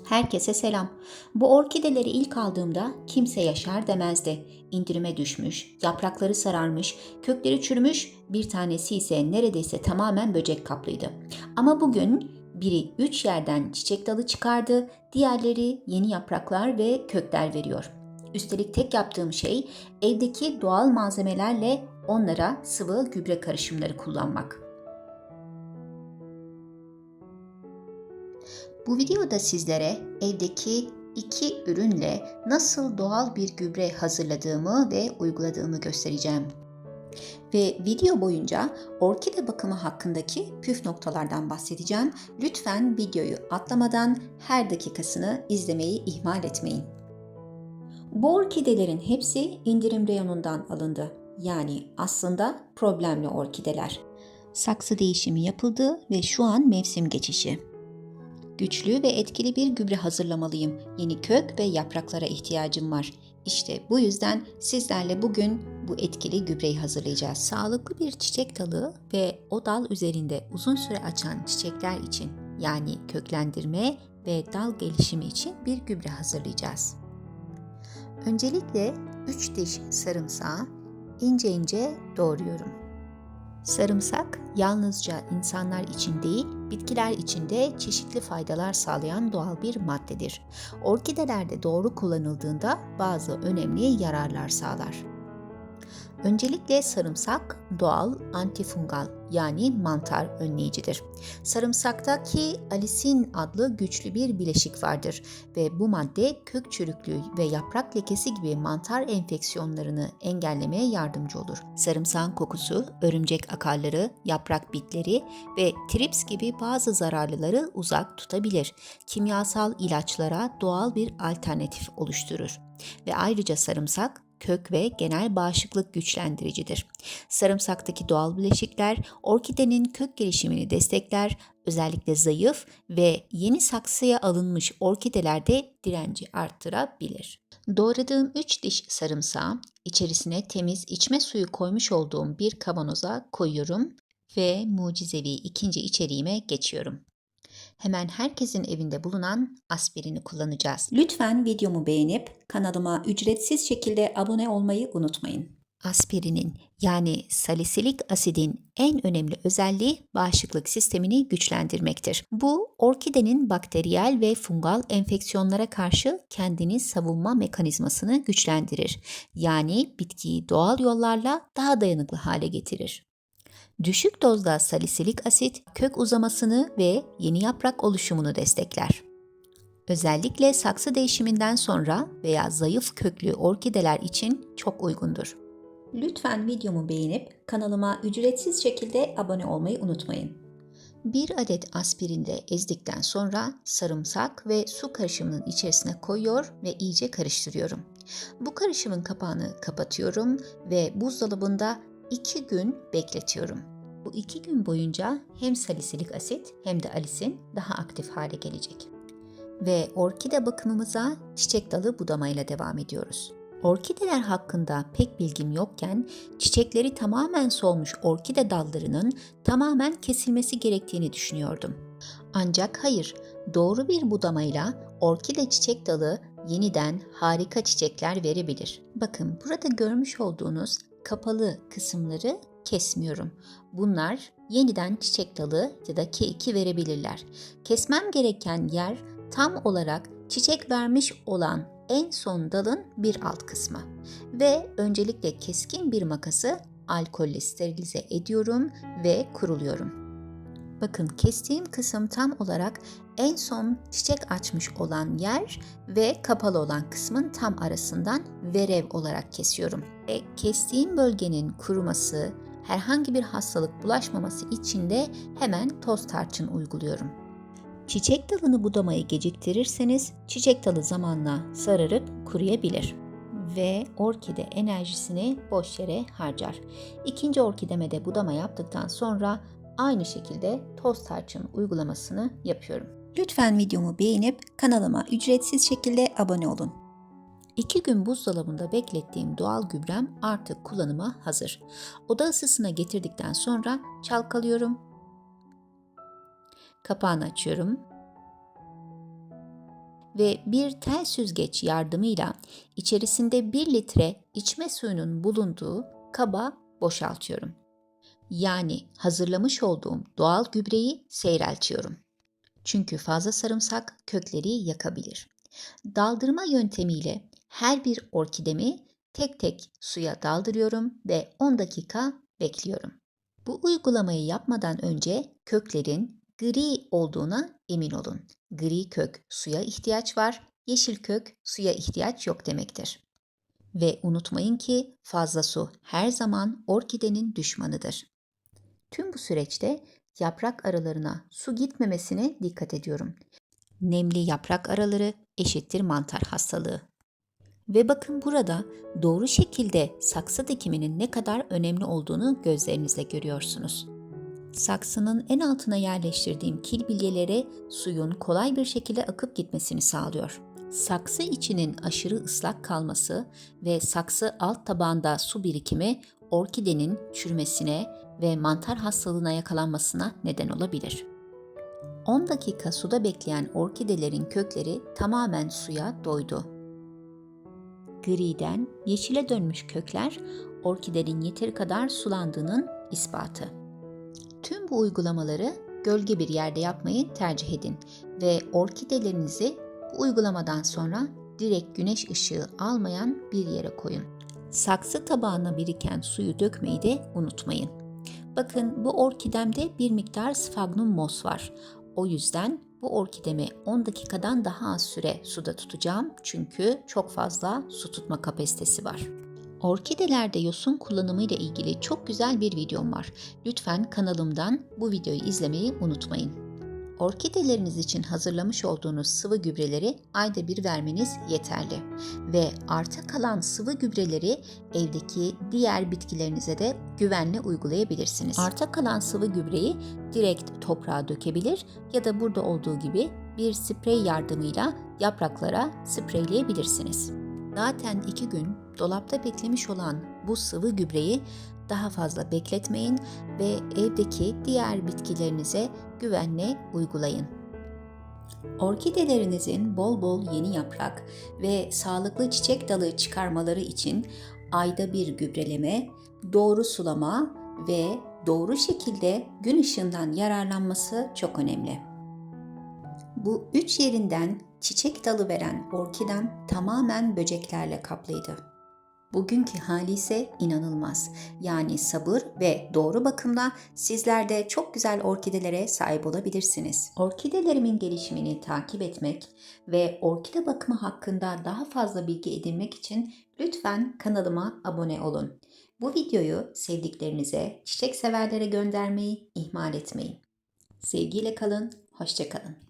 Herkese selam. Bu orkideleri ilk aldığımda kimse yaşar demezdi. İndirime düşmüş, yaprakları sararmış, kökleri çürümüş, bir tanesi ise neredeyse tamamen böcek kaplıydı. Ama bugün biri 3 yerden çiçek dalı çıkardı, diğerleri yeni yapraklar ve kökler veriyor. Üstelik tek yaptığım şey evdeki doğal malzemelerle onlara sıvı gübre karışımları kullanmak. Bu videoda sizlere evdeki iki ürünle nasıl doğal bir gübre hazırladığımı ve uyguladığımı göstereceğim. Ve video boyunca orkide bakımı hakkındaki püf noktalardan bahsedeceğim. Lütfen videoyu atlamadan her dakikasını izlemeyi ihmal etmeyin. Bu orkidelerin hepsi indirim reyonundan alındı. Yani aslında problemli orkideler. Saksı değişimi yapıldı ve şu an mevsim geçişi. Güçlü ve etkili bir gübre hazırlamalıyım. Yeni kök ve yapraklara ihtiyacım var. İşte bu yüzden sizlerle bugün bu etkili gübreyi hazırlayacağız. Sağlıklı bir çiçek dalı ve o dal üzerinde uzun süre açan çiçekler için, yani köklendirme ve dal gelişimi için bir gübre hazırlayacağız. Öncelikle 3 diş sarımsağı ince ince doğruyorum. Sarımsak yalnızca insanlar için değil, bitkiler için de çeşitli faydalar sağlayan doğal bir maddedir. Orkidelerde doğru kullanıldığında bazı önemli yararlar sağlar. Öncelikle sarımsak doğal antifungal yani mantar önleyicidir. Sarımsaktaki alisin adlı güçlü bir bileşik vardır ve bu madde kök çürüklüğü ve yaprak lekesi gibi mantar enfeksiyonlarını engellemeye yardımcı olur. Sarımsağın kokusu örümcek akarları, yaprak bitleri ve trips gibi bazı zararlıları uzak tutabilir. Kimyasal ilaçlara doğal bir alternatif oluşturur ve ayrıca sarımsak kök ve genel bağışıklık güçlendiricidir. Sarımsaktaki doğal bileşikler orkidenin kök gelişimini destekler, özellikle zayıf ve yeni saksıya alınmış orkidelerde direnci arttırabilir. Doğradığım 3 diş sarımsağı içerisine temiz içme suyu koymuş olduğum bir kavanoza koyuyorum ve mucizevi ikinci içeriğime geçiyorum. Hemen herkesin evinde bulunan aspirini kullanacağız. Lütfen videomu beğenip kanalıma ücretsiz şekilde abone olmayı unutmayın. Aspirinin yani salisilik asidin en önemli özelliği bağışıklık sistemini güçlendirmektir. Bu orkidenin bakteriyel ve fungal enfeksiyonlara karşı kendini savunma mekanizmasını güçlendirir. Yani bitkiyi doğal yollarla daha dayanıklı hale getirir. Düşük dozda salisilik asit kök uzamasını ve yeni yaprak oluşumunu destekler. Özellikle saksı değişiminden sonra veya zayıf köklü orkideler için çok uygundur. Lütfen videomu beğenip kanalıma ücretsiz şekilde abone olmayı unutmayın. Bir adet aspirini de ezdikten sonra sarımsak ve su karışımının içerisine koyuyor ve iyice karıştırıyorum. Bu karışımın kapağını kapatıyorum ve buzdolabında 2 gün bekletiyorum. Bu 2 gün boyunca hem salisilik asit hem de alisin daha aktif hale gelecek. Ve orkide bakımımıza çiçek dalı budamayla devam ediyoruz. Orkideler hakkında pek bilgim yokken çiçekleri tamamen solmuş orkide dallarının tamamen kesilmesi gerektiğini düşünüyordum. Ancak hayır, doğru bir budamayla orkide çiçek dalı yeniden harika çiçekler verebilir. Bakın burada görmüş olduğunuz kapalı kısımları kesmiyorum. Bunlar yeniden çiçek dalı ya da keiki verebilirler. Kesmem gereken yer tam olarak çiçek vermiş olan en son dalın bir alt kısmı. Ve öncelikle keskin bir makası alkolle sterilize ediyorum ve kuruluyorum. Bakın kestiğim kısım tam olarak en son çiçek açmış olan yer ve kapalı olan kısmın tam arasından verev olarak kesiyorum. Kestiğim bölgenin kuruması, herhangi bir hastalık bulaşmaması için de hemen toz tarçın uyguluyorum. Çiçek dalını budamayı geciktirirseniz çiçek dalı zamanla sararıp kuruyabilir ve orkide enerjisini boş yere harcar. İkinci orkideme de budama yaptıktan sonra aynı şekilde toz tarçın uygulamasını yapıyorum. Lütfen videomu beğenip kanalıma ücretsiz şekilde abone olun. 2 gün buzdolabında beklettiğim doğal gübrem artık kullanıma hazır. Oda ısısına getirdikten sonra çalkalıyorum. Kapağını açıyorum. ve bir tel süzgeç yardımıyla içerisinde 1 litre içme suyunun bulunduğu kaba boşaltıyorum. Yani hazırlamış olduğum doğal gübreyi seyreltiyorum. Çünkü fazla sarımsak kökleri yakabilir. Daldırma yöntemiyle her bir orkidemi tek tek suya daldırıyorum ve 10 dakika bekliyorum. Bu uygulamayı yapmadan önce köklerin gri olduğuna emin olun. Gri kök suya ihtiyaç var, yeşil kök suya ihtiyaç yok demektir. Ve unutmayın ki fazla su her zaman orkidenin düşmanıdır. Tüm bu süreçte yaprak aralarına su gitmemesine dikkat ediyorum. Nemli yaprak araları eşittir mantar hastalığı. Ve bakın burada doğru şekilde saksı dikiminin ne kadar önemli olduğunu gözlerinizle görüyorsunuz. Saksının en altına yerleştirdiğim kil bilyelere suyun kolay bir şekilde akıp gitmesini sağlıyor. Saksı içinin aşırı ıslak kalması ve saksı alt tabağında su birikimi orkidenin çürümesine ve mantar hastalığına yakalanmasına neden olabilir. 10 dakika suda bekleyen orkidelerin kökleri tamamen suya doydu. Griden yeşile dönmüş kökler orkidenin yeteri kadar sulandığının ispatı. Tüm bu uygulamaları gölge bir yerde yapmayı tercih edin ve orkidelerinizi bu uygulamadan sonra direkt güneş ışığı almayan bir yere koyun. Saksı tabağına biriken suyu dökmeyi de unutmayın. Bakın bu orkidemde bir miktar Sphagnum mos var. O yüzden bu orkidemi 10 dakikadan daha az süre suda tutacağım çünkü çok fazla su tutma kapasitesi var. Orkidelerde yosun kullanımı ile ilgili çok güzel bir videom var. Lütfen kanalımdan bu videoyu izlemeyi unutmayın. Orkideleriniz için hazırlamış olduğunuz sıvı gübreleri ayda bir vermeniz yeterli. Ve arta kalan sıvı gübreleri evdeki diğer bitkilerinize de güvenle uygulayabilirsiniz. Arta kalan sıvı gübreyi direkt toprağa dökebilir ya da burada olduğu gibi bir sprey yardımıyla yapraklara spreyleyebilirsiniz. Zaten 2 gün dolapta beklemiş olan bu sıvı gübreyi daha fazla bekletmeyin ve evdeki diğer bitkilerinize güvenle uygulayın. Orkidelerinizin bol bol yeni yaprak ve sağlıklı çiçek dalı çıkarmaları için ayda bir gübreleme, doğru sulama ve doğru şekilde gün ışığından yararlanması çok önemli. Bu 3 yerinden çiçek dalı veren orkidem tamamen böceklerle kaplıydı. Bugünkü hali ise inanılmaz. Yani sabır ve doğru bakımla sizler de çok güzel orkidelere sahip olabilirsiniz. Orkidelerimin gelişimini takip etmek ve orkide bakımı hakkında daha fazla bilgi edinmek için lütfen kanalıma abone olun. Bu videoyu sevdiklerinize, çiçek severlere göndermeyi ihmal etmeyin. Sevgiyle kalın, hoşça kalın.